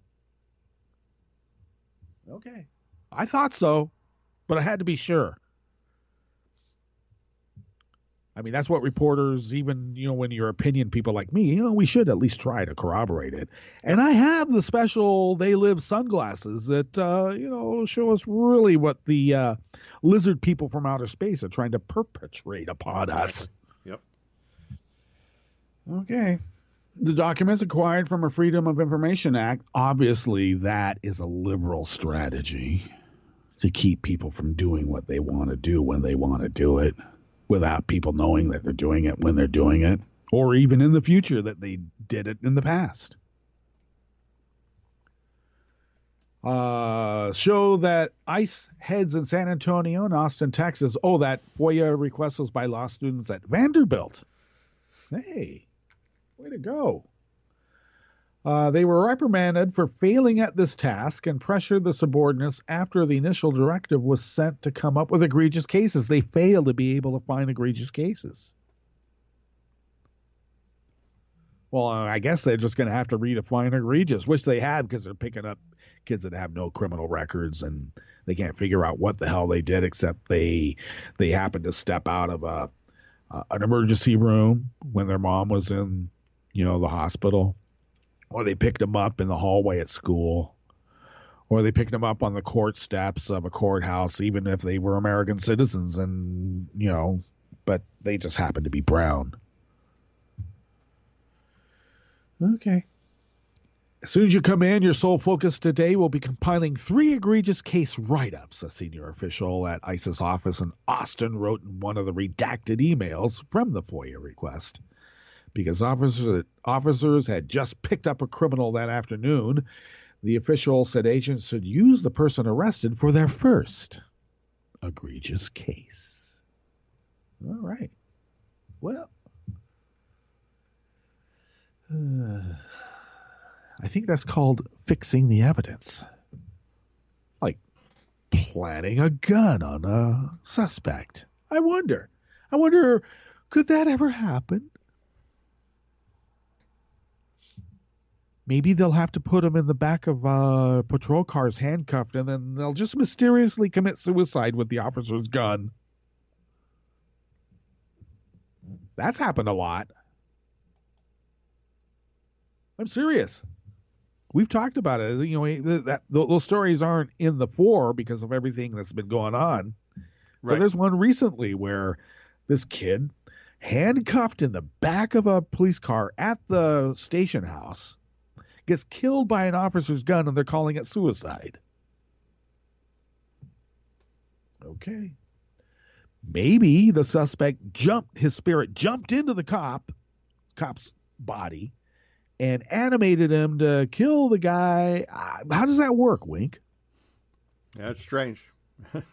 Okay. I thought so, but I had to be sure. I mean, that's what reporters, even, when you're opinion people like me, we should at least try to corroborate it. And I have the special They Live sunglasses that, show us really what the lizard people from outer space are trying to perpetrate upon us. Yep. Okay. The documents acquired from a Freedom of Information Act, obviously that is a liberal strategy to keep people from doing what they want to do when they want to do it, without people knowing that they're doing it when they're doing it, or even in the future that they did it in the past. Show that ICE heads in San Antonio and Austin, Texas. That FOIA request was by law students at Vanderbilt. Hey, way to go. They were reprimanded for failing at this task and pressured the subordinates after the initial directive was sent to come up with egregious cases. They failed to be able to find egregious cases. Well, I guess they're just going to have to redefine egregious, which they have because they're picking up kids that have no criminal records and they can't figure out what the hell they did except they happened to step out of an emergency room when their mom was in, the hospital. Or they picked them up in the hallway at school. Or they picked them up on the court steps of a courthouse, even if they were American citizens and, but they just happened to be brown. Okay. As soon as you come in, your sole focus today will be compiling 3 egregious case write-ups, a senior official at ICE's office in Austin wrote in one of the redacted emails from the FOIA request. Because officers had just picked up a criminal that afternoon, the official said agents should use the person arrested for their first egregious case. All right. Well, I think that's called fixing the evidence. Like planting a gun on a suspect. I wonder, could that ever happen? Maybe they'll have to put him in the back of patrol cars handcuffed, and then they'll just mysteriously commit suicide with the officer's gun. That's happened a lot. I'm serious. We've talked about it. Those stories aren't in the fore because of everything that's been going on. Right. But there's one recently where this kid handcuffed in the back of a police car at the station house gets killed by an officer's gun, and they're calling it suicide. Okay. Maybe the suspect his spirit jumped into the cop's body and animated him to kill the guy. How does that work, Wink? Yeah, it's strange.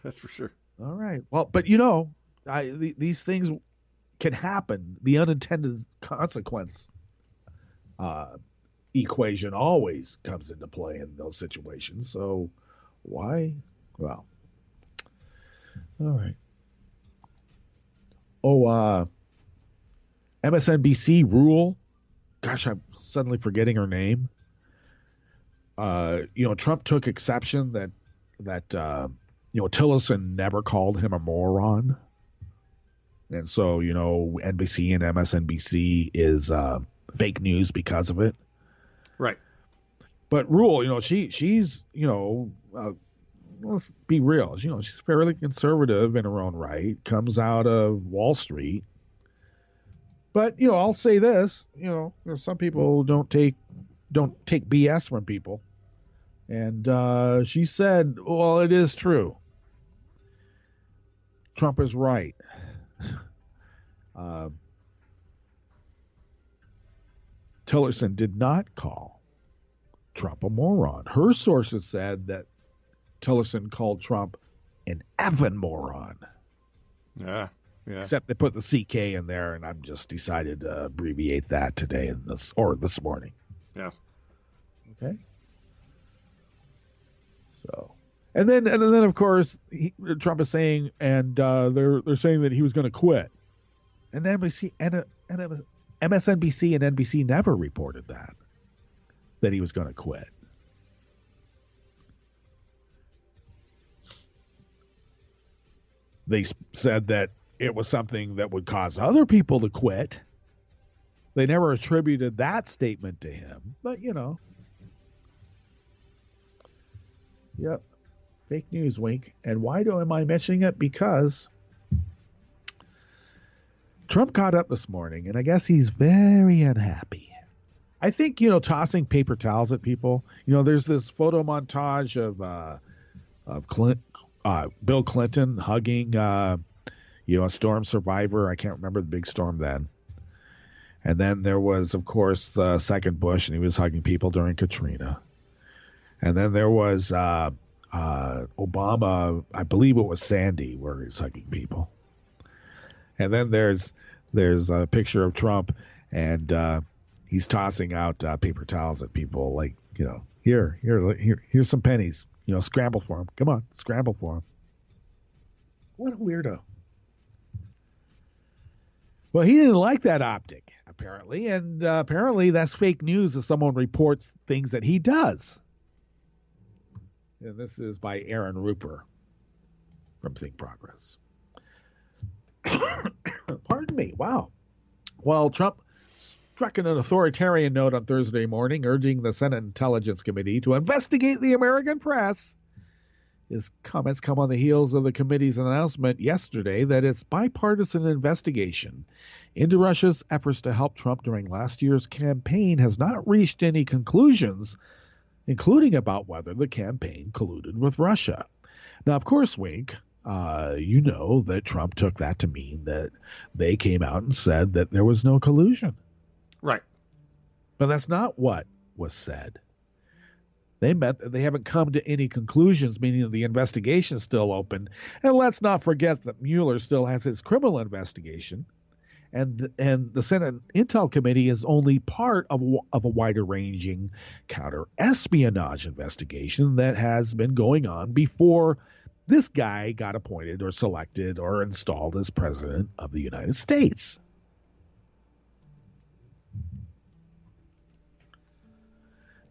That's for sure. All right. Well, but these things can happen. The unintended consequence equation always comes into play in those situations. So why? Well, all right. MSNBC rule. Gosh, I'm suddenly forgetting her name. Trump took exception that Tillerson never called him a moron. And so, NBC and MSNBC is fake news because of it. Right. But Rule, she's, let's be real. She's fairly conservative in her own right, comes out of Wall Street. But, I'll say this, some people don't take BS from people. And she said, well, it is true. Trump is right. Tillerson did not call Trump a moron. Her sources said that Tillerson called Trump an effing moron. Yeah. Except they put the CK in there, and I've just decided to abbreviate that today this morning. Yeah. Okay. So, and then of course Trump is saying, and they're saying that he was going to quit, and MSNBC and NBC never reported that he was going to quit. They said that it was something that would cause other people to quit. They never attributed that statement to him, but Yep. Fake news, wink. And why am I mentioning it? Because Trump got up this morning, and I guess he's very unhappy. I think, tossing paper towels at people. There's this photo montage of Bill Clinton hugging, a storm survivor. I can't remember the big storm then. And then there was, of course, the second Bush, and he was hugging people during Katrina. And then there was Obama, I believe it was Sandy, where he's hugging people. And then there's a picture of Trump, and he's tossing out paper towels at people, like, here's some pennies. Scramble for them. Come on, scramble for them. What a weirdo. Well, he didn't like that optic, apparently, and apparently that's fake news if someone reports things that he does. And this is by Aaron Ruper from Think Progress. Pardon me. Wow. Well, Trump struck an authoritarian note on Thursday morning, urging the Senate Intelligence Committee to investigate the American press. His comments come on the heels of the committee's announcement yesterday that its bipartisan investigation into Russia's efforts to help Trump during last year's campaign has not reached any conclusions, including about whether the campaign colluded with Russia. Now, of course, Wink, that Trump took that to mean that they came out and said that there was no collusion. Right. But that's not what was said. They meant that they haven't come to any conclusions, meaning that the investigation is still open. And let's not forget that Mueller still has his criminal investigation. And the Senate Intel Committee is only part of a wider-ranging counter-espionage investigation that has been going on before this guy got appointed or selected or installed as president of the United States.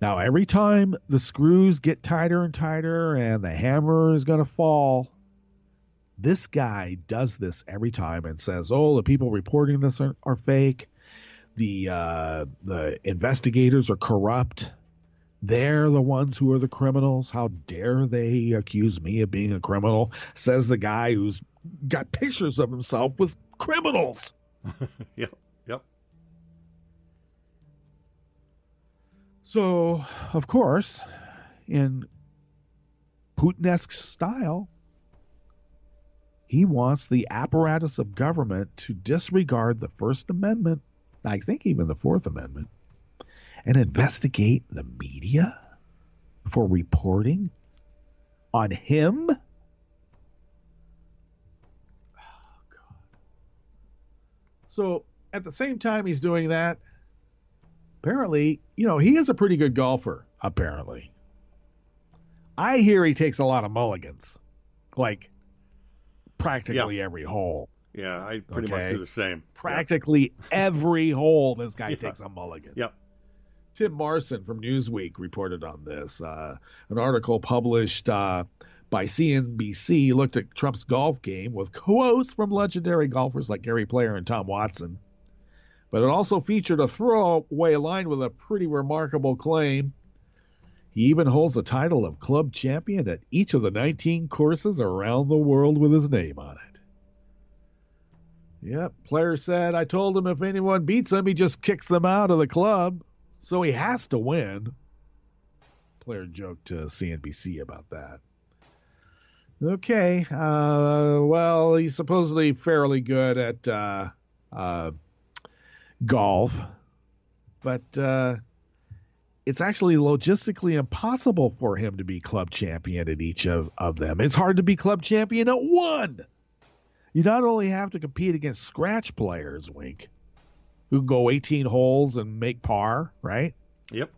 Now, every time the screws get tighter and tighter and the hammer is going to fall, this guy does this every time and says, oh, the people reporting this are fake. The investigators are corrupt. They're the ones who are the criminals. How dare they accuse me of being a criminal? Says the guy who's got pictures of himself with criminals. Yep. So, of course, in Putin-esque style, he wants the apparatus of government to disregard the First Amendment, I think even the Fourth Amendment, and investigate the media for reporting on him. Oh, God. So at the same time he's doing that, apparently, he is a pretty good golfer, apparently. I hear he takes a lot of mulligans, like practically every hole. Yeah, I pretty much do the same. Practically every hole, this guy takes a mulligan. Yep. Tim Marson from Newsweek reported on this. An article published by CNBC looked at Trump's golf game with quotes from legendary golfers like Gary Player and Tom Watson. But it also featured a throwaway line with a pretty remarkable claim. He even holds the title of club champion at each of the 19 courses around the world with his name on it. Yep, Player said, I told him if anyone beats him, he just kicks them out of the club, so he has to win. Player joked to CNBC about that. Okay, well, he's supposedly fairly good at golf, but it's actually logistically impossible for him to be club champion at each of them. It's hard to be club champion at one. You not only have to compete against scratch players, Wink, who can go 18 holes and make par, right? Yep.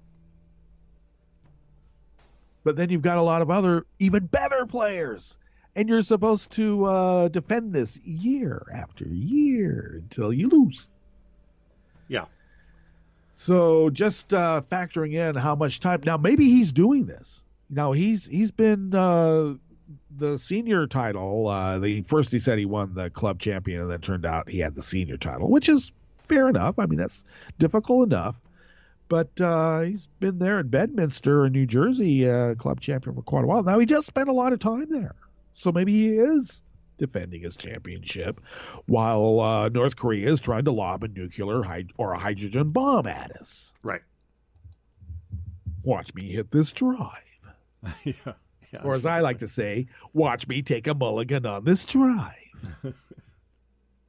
But then you've got a lot of other, even better players. And you're supposed to defend this year after year until you lose. Yeah. So just factoring in how much time. Now, maybe he's doing this. Now, he's been the senior title. First he said he won the club champion, and then turned out he had the senior title, which is fair enough. I mean, that's difficult enough. But he's been there in Bedminster in New Jersey, club champion for quite a while. Now, he just spent a lot of time there. So maybe he is defending his championship while North Korea is trying to lob a nuclear or a hydrogen bomb at us. Right. Watch me hit this drive. Yeah, or as I like to say, watch me take a mulligan on this drive.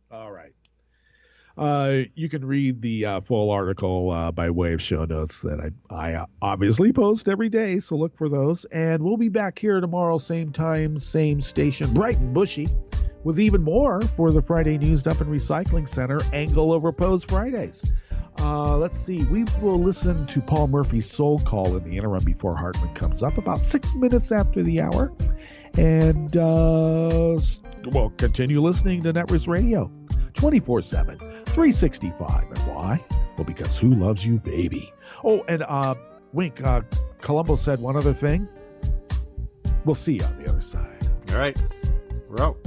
All right. You can read the full article by way of show notes that I obviously post every day, so look for those. And we'll be back here tomorrow, same time, same station, bright and bushy, with even more for the Friday News Dump and Recycling Center Angle Over Pose Fridays. Let's see. We will listen to Paul Murphy's Soul Call in the interim before Hartman comes up about 6 minutes after the hour. And we'll continue listening to Netroots Radio 24/7, 365. And why? Well, because who loves you, baby? Oh, and Wink, Columbo said one other thing. We'll see you on the other side. All right. We're out.